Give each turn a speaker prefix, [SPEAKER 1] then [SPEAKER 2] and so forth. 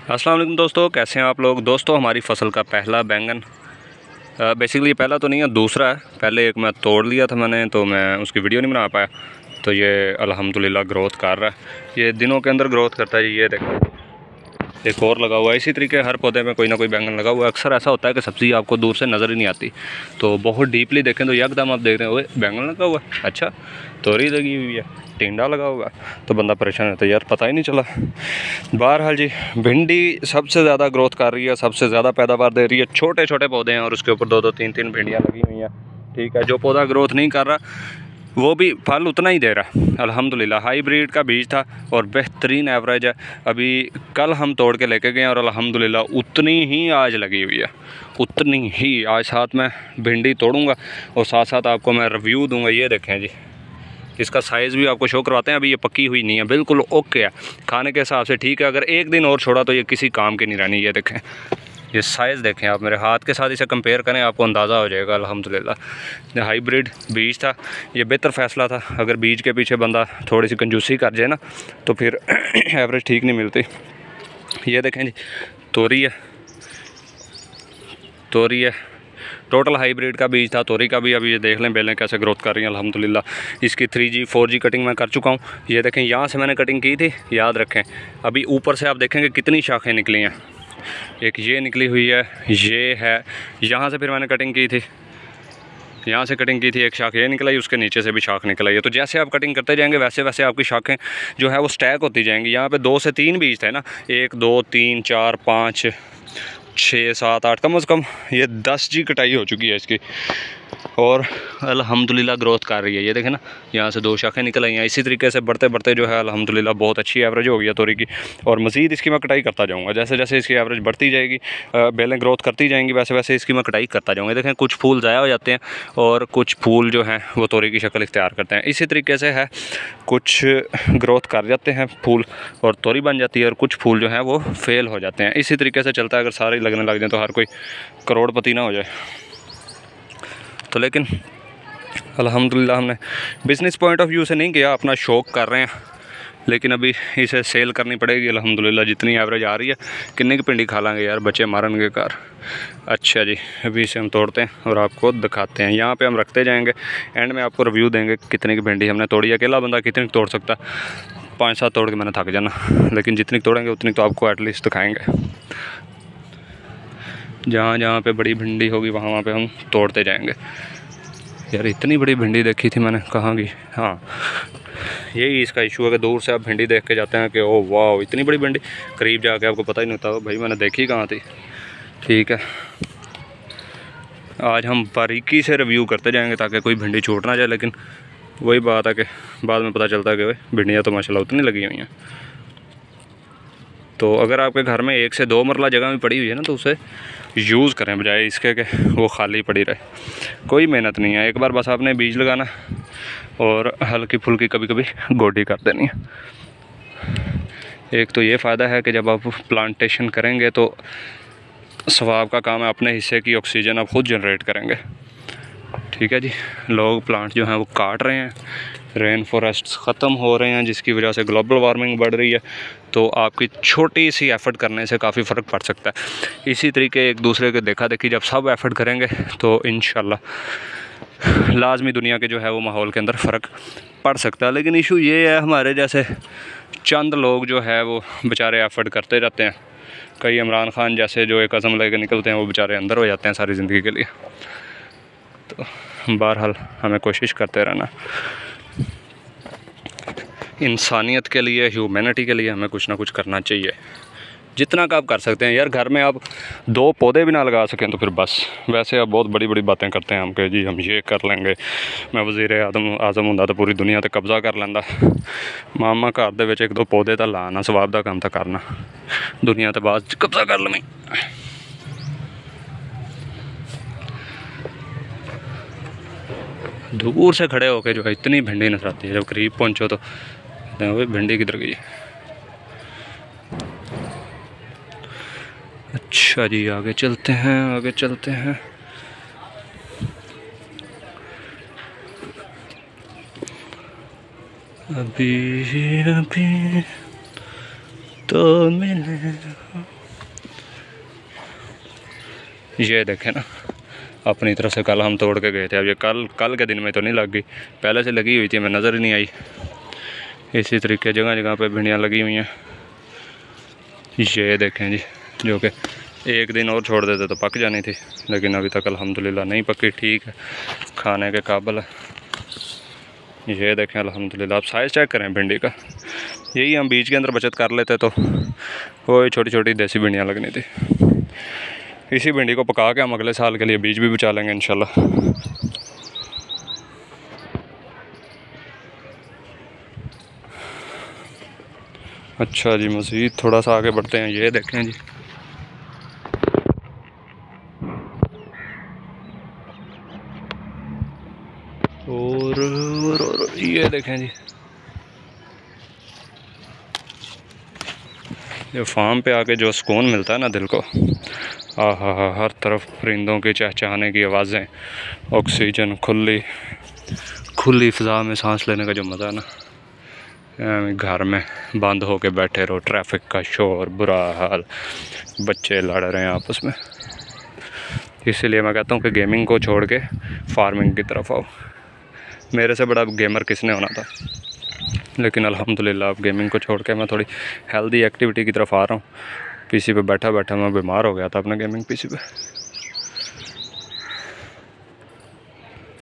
[SPEAKER 1] अस्सलाम वालेकुम दोस्तों, कैसे हैं आप लोग। दोस्तों हमारी फ़सल का पहला बैंगन बेसिकली पहला तो नहीं है, दूसरा है। पहले एक मैं तोड़ लिया था मैंने, तो मैं उसकी वीडियो नहीं बना पाया। तो ये अल्हम्दुलिल्लाह ग्रोथ कर रहा है, ये दिनों के अंदर ग्रोथ करता है। ये देखो एक और लगा हुआ है। इसी तरीके हर पौधे में कोई ना कोई बैंगन लगा हुआ है। अक्सर ऐसा होता है कि सब्ज़ी आपको दूर से नज़र ही नहीं आती, तो बहुत डीपली देखें तो यकदम आप देख रहे हो बैंगन लगा हुआ है, अच्छा तोरी लगी हुई है, टिंडा लगा हुआ है, तो बंदा परेशान होता है, यार पता ही नहीं चला। बहरहाल जी, भिंडी सबसे ज़्यादा ग्रोथ कर रही है, सबसे ज़्यादा पैदावार दे रही है। छोटे छोटे पौधे हैं और उसके ऊपर दो दो तीन तीन भिंडियाँ लगी हुई हैं, ठीक है। जो पौधा ग्रोथ नहीं कर रहा वो भी फल उतना ही दे रहा है अल्हम्दुलिल्लाह। हाईब्रिड का बीज था और बेहतरीन एवरेज है। अभी कल हम तोड़ के लेके गए और अल्हम्दुलिल्लाह उतनी ही आज लगी हुई है, उतनी ही। आज साथ में भिंडी तोड़ूंगा और साथ साथ आपको मैं रिव्यू दूंगा। ये देखें जी, इसका साइज़ भी आपको शो करवाते हैं। अभी ये पक्की हुई नहीं है, बिल्कुल ओके है, खाने के हिसाब से ठीक है। अगर एक दिन और छोड़ा तो ये किसी काम की नहीं रहनी। ये देखें, ये साइज़ देखें आप, मेरे हाथ के साथ इसे कंपेयर करें, आपको अंदाज़ा हो जाएगा अल्हम्दुलिल्लाह। हाइब्रिड बीज था, ये बेहतर फ़ैसला था। अगर बीज के पीछे बंदा थोड़ी सी कंजूसी कर जाए ना, तो फिर एवरेज ठीक नहीं मिलती। ये देखें जी, तोरी है, तोरी है, टोटल हाइब्रिड का बीज था तोरी का भी। अभी ये देख लें बेलें कैसे ग्रोथ कर रही हैं अल्हम्दुलिल्लाह। इसकी 3G 4G कटिंग मैं कर चुका हूँ। ये देखें, यहाँ से मैंने कटिंग की थी, याद रखें। अभी ऊपर से आप देखेंगे कितनी शाखें निकली हैं। एक ये निकली हुई है, ये है, यहाँ से फिर मैंने कटिंग की थी, यहाँ से कटिंग की थी, एक शाख ये निकल आई, उसके नीचे से भी शाख निकल आई है। तो जैसे आप कटिंग करते जाएंगे वैसे वैसे आपकी शाखें जो है वो स्टैक होती जाएंगी। यहाँ पे 2 से 3 बीज थे ना, 1 2 3 4 5 6 7 8, कम से कम ये 10G कटाई हो चुकी है इसकी और अल्हम्दुलिल्लाह ग्रोथ कर रही है। ये देखें ना, यहाँ से 2 शाखें निकल आई हैं। इसी तरीके से बढ़ते बढ़ते जो है अल्हम्दुलिल्लाह बहुत अच्छी एवरेज हो गई है तोरी की। और मज़ीद इसकी मैं कटाई करता जाऊँगा, जैसे जैसे इसकी एवरेज बढ़ती जाएगी, बेलें ग्रोथ करती जाएंगी, वैसे वैसे इसकी मैं कटाई करता जाऊँगा। देखें, कुछ फूल ज़ाया हो जाते हैं और कुछ फूल जो हैं वो तोरी की शक्ल इख्तियार करते हैं। इसी तरीके से है, कुछ ग्रोथ कर जाते हैं फूल और तोरी बन जाती है, और कुछ फूल जो हैं वो फेल हो जाते हैं। इसी तरीके से चलता है। अगर सारे लगने लग जाएँ तो हर कोई करोड़पति ना हो जाए। तो लेकिन अल्हम्दुलिल्लाह हमने बिज़नेस पॉइंट ऑफ व्यू से नहीं किया, अपना शौक़ कर रहे हैं। लेकिन अभी इसे सेल करनी पड़ेगी अल्हम्दुलिल्लाह। जितनी एवरेज आ रही है, कितने की पिंडी खा लेंगे यार, बच्चे मारेंगे कार। अच्छा जी, अभी इसे हम तोड़ते हैं और आपको दिखाते हैं। यहाँ पे हम रखते जाएंगे, एंड में आपको रिव्यू देंगे कितने की भिंडी हमने तोड़ी। अकेला बंदा कितनी तोड़ सकता, 5-7 तोड़ के मैंने थक जाना, लेकिन जितनी तोड़ेंगे उतनी तो आपको एटलीस्ट दिखाएँगे। जहाँ जहाँ पे बड़ी भिंडी होगी वहाँ वहाँ पे हम तोड़ते जाएंगे। यार इतनी बड़ी भिंडी देखी थी मैंने, कहाँ की। हाँ, यही इसका इशू है कि दूर से आप भिंडी देख के जाते हैं कि ओह वाह इतनी बड़ी भिंडी, करीब जाके आपको पता ही नहीं होता भाई मैंने देखी कहाँ थी। ठीक है, आज हम बारीकी से रिव्यू करते जाएंगे ताकि कोई भिंडी छूट ना जाए। लेकिन वही बात है कि बाद में पता चलता है कि भाई भिंडियाँ तो माशाल्लाह उतनी लगी हुई हैं। तो अगर आपके घर में 1 से 2 मरला जगह भी पड़ी हुई है ना, तो उसे यूज़ करें, बजाय इसके कि वो खाली पड़ी रहे। कोई मेहनत नहीं है, एक बार बस आपने बीज लगाना और हल्की फुल्की कभी कभी गोडी कर देनी है। एक तो ये फ़ायदा है कि जब आप प्लांटेशन करेंगे तो सवाब का काम है, अपने हिस्से की ऑक्सीजन आप खुद जनरेट करेंगे। ठीक है जी, लोग प्लांट जो हैं वो काट रहे हैं, रेन फॉरेस्ट्स ख़त्म हो रहे हैं, जिसकी वजह से ग्लोबल वार्मिंग बढ़ रही है। तो आपकी छोटी सी एफ़र्ट करने से काफ़ी फ़र्क पड़ सकता है। इसी तरीके एक दूसरे के देखा देखी जब सब एफ़र्ट करेंगे तो इंशाल्लाह लाजमी दुनिया के जो है वो माहौल के अंदर फ़र्क पड़ सकता है। लेकिन इशू ये है, हमारे जैसे चंद लोग जो है वो बेचारे एफ़र्ट करते रहते हैं। कई इमरान खान जैसे जो एक अज़म लेकर निकलते हैं, वो बेचारे अंदर हो जाते हैं सारी ज़िंदगी के लिए। तो बहरहाल हमें कोशिश करते रहना, इंसानियत के लिए, ह्यूमैनिटी के लिए हमें कुछ ना कुछ करना चाहिए, जितना का आप कर सकते हैं। यार घर में आप 2 पौधे भी ना लगा सकें तो फिर बस, वैसे आप बहुत बड़ी बड़ी बातें करते हैं हम कि जी हम ये कर लेंगे, मैं वज़ीर आज़म होंदा तो पूरी दुनिया ते कब्ज़ा कर लेंदा। मामा घर दे विच 1-2 पौधे तो लाना, सवाब दा काम तो करना, दुनिया ते बाद कब्ज़ा कर लवें। दूर से खड़े होके जो है इतनी भिंडी नजर आती है, जब करीब पहुंचो तो भिंडी किधर गई है। अच्छा जी, आगे चलते हैं, आगे चलते हैं। अभी अभी तो मिले ये देखें ना, अपनी तरफ से कल हम तोड़ के गए थे। अब ये कल के दिन में तो नहीं लग गई, पहले से लगी हुई थी, हमें नज़र ही नहीं आई। इसी तरीके जगह जगह पे भिंडियाँ लगी हुई हैं। ये देखें जी, जो कि एक दिन और छोड़ देते तो पक जानी थी, लेकिन अभी तक अल्हम्दुलिल्लाह नहीं पकी, ठीक है, खाने के काबिल है। ये देखें अल्हम्दुलिल्लाह। आप साइज़ चेक करें भिंडी का, यही हम बीज के अंदर बचत कर लेते तो वो छोटी छोटी देसी भिंडियाँ लगनी थी। इसी भिंडी को पका के हम अगले साल के लिए बीज भी बचा लेंगे इंशाल्लाह। अच्छा जी, मज़ीद थोड़ा सा आगे बढ़ते हैं। ये देखें जी, और ये देखें जी, ये फार्म पे आके जो सुकून मिलता है ना दिल को, आहा हा, हर तरफ परिंदों की चहचहाने की आवाज़ें, ऑक्सीजन, खुली फ़िज़ा में सांस लेने का जो मज़ा है ना, घर में बंद होके बैठे रहो, ट्रैफिक का शोर, बुरा हाल, बच्चे लड़ रहे हैं आपस में। इसीलिए मैं कहता हूँ कि गेमिंग को छोड़ के फार्मिंग की तरफ आओ। मेरे से बड़ा गेमर किसने होना था, लेकिन अल्हम्दुलिल्लाह अब गेमिंग को छोड़ के मैं थोड़ी हेल्दी एक्टिविटी की तरफ आ रहा हूँ। पीसी पे बैठा बैठा मैं बीमार हो गया था अपने गेमिंग पीसी पे।